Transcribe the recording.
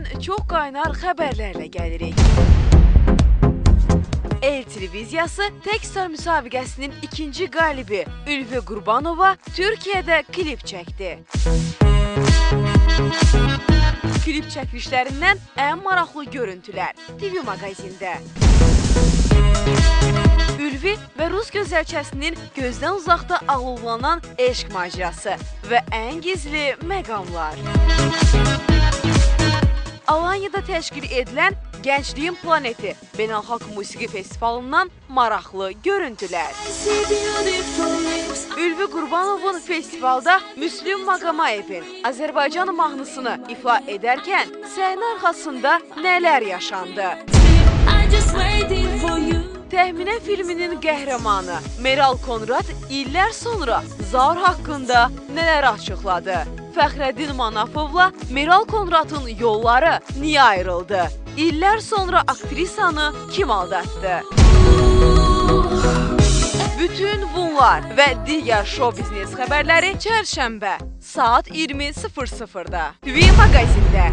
Türkiyədən çox qaynar xəbərlərlə gəlirik. El televiziyası Techstar müsabiqəsinin ikinci qalibi Ülvi Qurbanova Türkiyədə klip çəkdi. Klip çəkilişlərindən ən maraqlı görüntülər TV maqazində. Ülvi və Rus gözəlçəsinin gözdən uzaqda alovlanan eşq macerası və ən gizli məqamlar. Alanya'da təşkil edilən Gəncliyin Planeti Beynəlxalq Musiqi Festivalından maraqlı görüntülər. Ülvi Qurbanovun festivalda Müslüm Maqamayevin Azərbaycan mahnısını ifa edərkən səhnə arxasında nələr yaşandı? Təxminə filminin qəhrəmanı Meral Konrad illər sonra Zaur haqqında nələr açıqladı? Fəxrəddin Manafovla Meral Konradın yolları niyə ayrıldı? İllər sonra aktrisanı kim aldatdı? Bütün bunlar və digər show biznes xəbərləri çərşənbə saat 20:00-da TV maqazində.